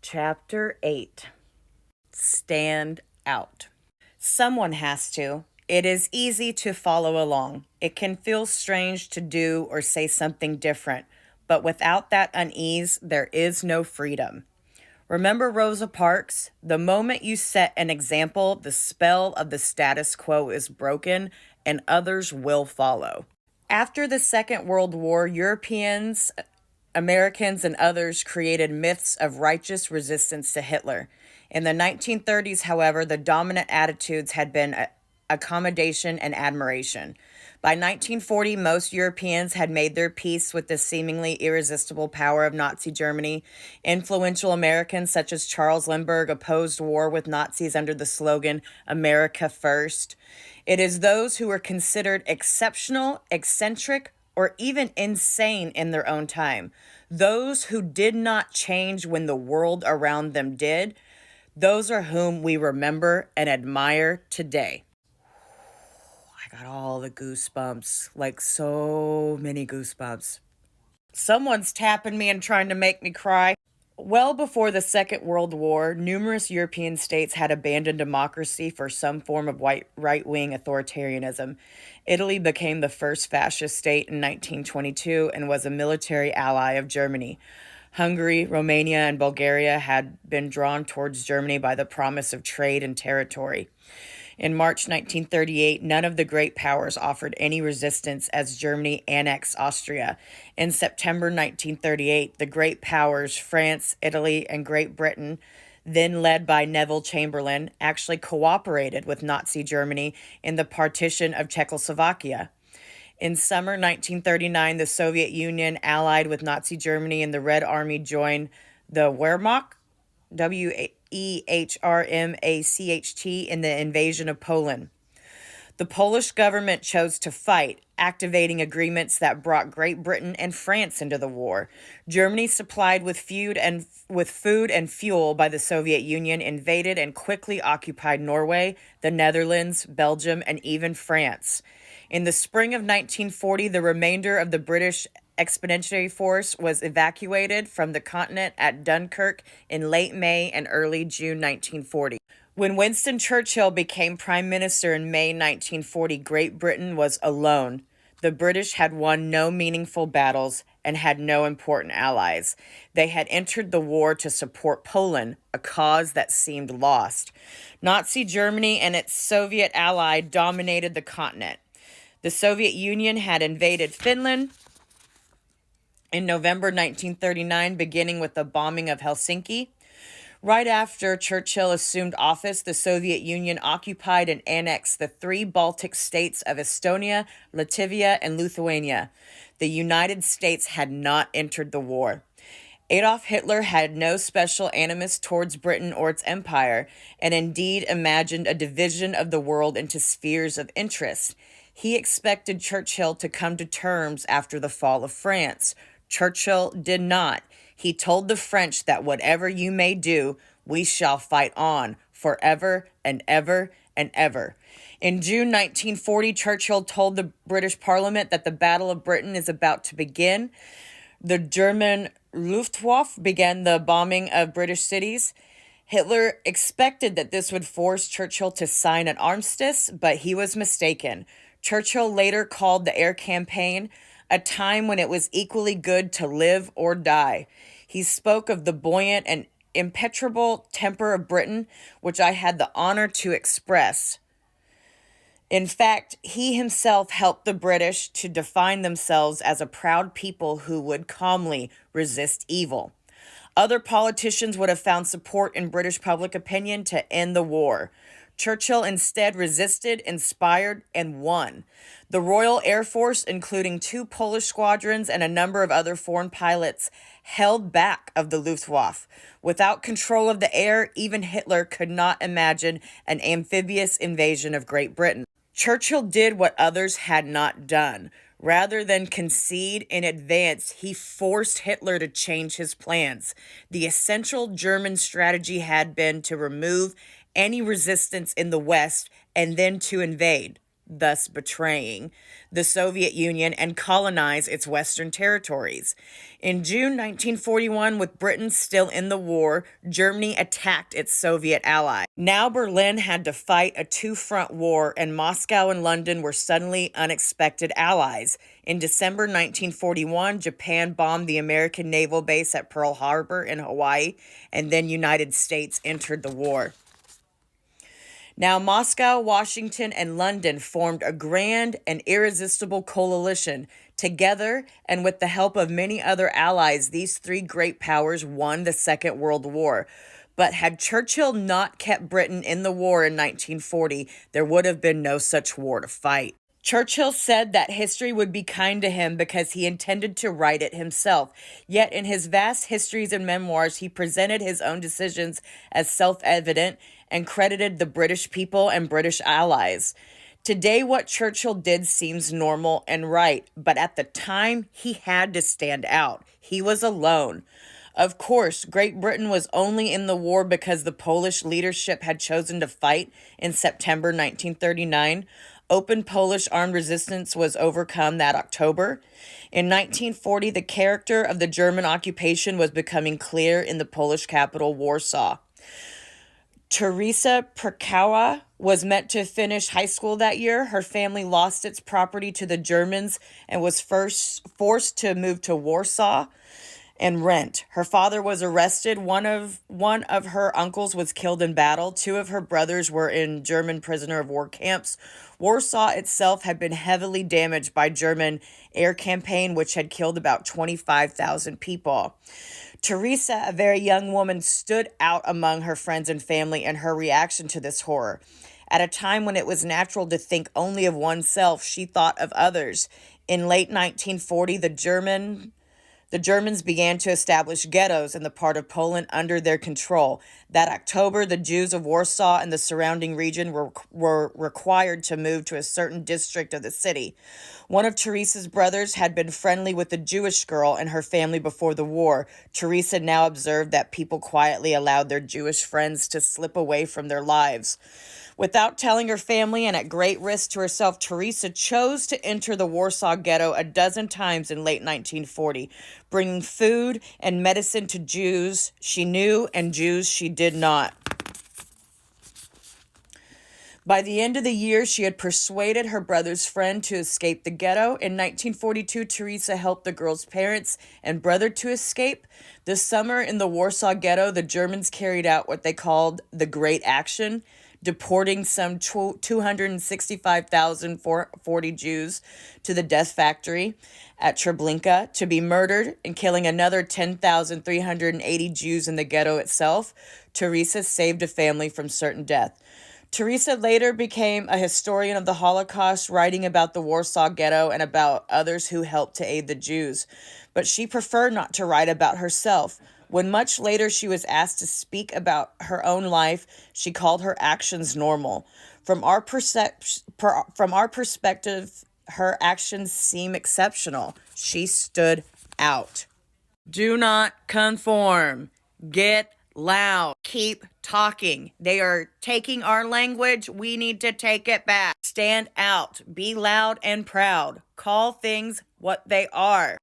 Chapter 8. Stand Out. Someone has to. It is easy to follow along. It can feel strange to do or say something different, but without that unease, there is no freedom. Remember Rosa Parks? The moment you set an example, the spell of the status quo is broken and others will follow. After the Second World War, Europeans, Americans, and others created myths of righteous resistance to Hitler. In the 1930s, however, the dominant attitudes had been accommodation and admiration. By 1940, most Europeans had made their peace with the seemingly irresistible power of Nazi Germany. Influential Americans such as Charles Lindbergh opposed war with Nazis under the slogan, America First. It is those who were considered exceptional, eccentric, or even insane in their own time. Those who did not change when the world around them did, those are whom we remember and admire today. I got all the goosebumps, like so many goosebumps. Someone's tapping me and trying to make me cry. Well before the Second World War, numerous European states had abandoned democracy for some form of right-wing authoritarianism. Italy became the first fascist state in 1922 and was a military ally of Germany. Hungary, Romania, and Bulgaria had been drawn towards Germany by the promise of trade and territory. In March 1938, none of the great powers offered any resistance as Germany annexed Austria. In September 1938, the great powers, France, Italy, and Great Britain, then led by Neville Chamberlain, actually cooperated with Nazi Germany in the partition of Czechoslovakia. In summer 1939, the Soviet Union allied with Nazi Germany and the Red Army joined the Wehrmacht, Wehrmacht, in the invasion of Poland. The Polish government chose to fight, activating agreements that brought Great Britain and France into the war. Germany, supplied with food and fuel by the Soviet Union, invaded and quickly occupied Norway, the Netherlands, Belgium, and even France. In the spring of 1940, the remainder of the British Expeditionary Force was evacuated from the continent at Dunkirk in late May and early June 1940. When Winston Churchill became Prime Minister in May 1940, Great Britain was alone. The British had won no meaningful battles and had no important allies. They had entered the war to support Poland, a cause that seemed lost. Nazi Germany and its Soviet ally dominated the continent. The Soviet Union had invaded Finland in November 1939, beginning with the bombing of Helsinki. Right after Churchill assumed office, the Soviet Union occupied and annexed the three Baltic states of Estonia, Latvia, and Lithuania. The United States had not entered the war. Adolf Hitler had no special animus towards Britain or its empire, and indeed imagined a division of the world into spheres of interest. He expected Churchill to come to terms after the fall of France. Churchill did not. He told the French that whatever you may do, we shall fight on forever and ever and ever. In June 1940, Churchill told the British Parliament that the Battle of Britain is about to begin. The German Luftwaffe began the bombing of British cities. Hitler expected that this would force Churchill to sign an armistice, but he was mistaken. Churchill later called the air campaign a time when it was equally good to live or die. He spoke of the buoyant and impenetrable temper of Britain, which I had the honor to express. In fact, he himself helped the British to define themselves as a proud people who would calmly resist evil. Other politicians would have found support in British public opinion to end the war. Churchill instead resisted, inspired, and won. The Royal Air Force, including 2 Polish squadrons and a number of other foreign pilots, held back of the Luftwaffe. Without control of the air, even Hitler could not imagine an amphibious invasion of Great Britain. Churchill did what others had not done. Rather than concede in advance, he forced Hitler to change his plans. The essential German strategy had been to remove any resistance in the West and then to invade. thus betraying the Soviet Union and colonize its western territories. In June 1941, with Britain still in the war, Germany attacked its Soviet ally. Now Berlin had to fight a two-front war, and Moscow and London were suddenly unexpected allies. In December 1941, Japan bombed the American naval base at Pearl Harbor in Hawaii, and then United States entered the war. Now, Moscow, Washington, and London formed a grand and irresistible coalition. Together, and with the help of many other allies, these three great powers won the Second World War. But had Churchill not kept Britain in the war in 1940, there would have been no such war to fight. Churchill said that history would be kind to him because he intended to write it himself. Yet in his vast histories and memoirs, he presented his own decisions as self-evident and credited the British people and British allies. Today, what Churchill did seems normal and right, but at the time, he had to stand out. He was alone. Of course, Great Britain was only in the war because the Polish leadership had chosen to fight in September 1939. Open Polish armed resistance was overcome that October. In 1940, the character of the German occupation was becoming clear in the Polish capital, Warsaw. Teresa Perkowa was meant to finish high school that year. Her family lost its property to the Germans and was first forced to move to Warsaw and rent. Her father was arrested. One of her uncles was killed in battle. Two of her brothers were in German prisoner of war camps. Warsaw itself had been heavily damaged by German air campaign, which had killed about 25,000 people. Teresa, a very young woman, stood out among her friends and family in her reaction to this horror. At a time when it was natural to think only of oneself, she thought of others. In late 1940, the Germans began to establish ghettos in the part of Poland under their control. That October, the Jews of Warsaw and the surrounding region were required to move to a certain district of the city. One of Teresa's brothers had been friendly with a Jewish girl and her family before the war. Teresa now observed that people quietly allowed their Jewish friends to slip away from their lives. Without telling her family and at great risk to herself, Teresa chose to enter the Warsaw Ghetto a dozen times in late 1940, bringing food and medicine to Jews she knew and Jews she did not. By the end of the year, she had persuaded her brother's friend to escape the ghetto. In 1942, Teresa helped the girl's parents and brother to escape. This summer in the Warsaw Ghetto, the Germans carried out what they called the Great Action, deporting some 265,040 Jews to the death factory at Treblinka to be murdered and killing another 10,380 Jews in the ghetto itself. Teresa saved a family from certain death. Teresa later became a historian of the Holocaust, writing about the Warsaw Ghetto and about others who helped to aid the Jews. But she preferred not to write about herself. When much later she was asked to speak about her own life, she called her actions normal. From our perspective, her actions seem exceptional. She stood out. Do not conform. Get loud. Keep talking. They are taking our language. We need to take it back. Stand out. Be loud and proud. Call things what they are.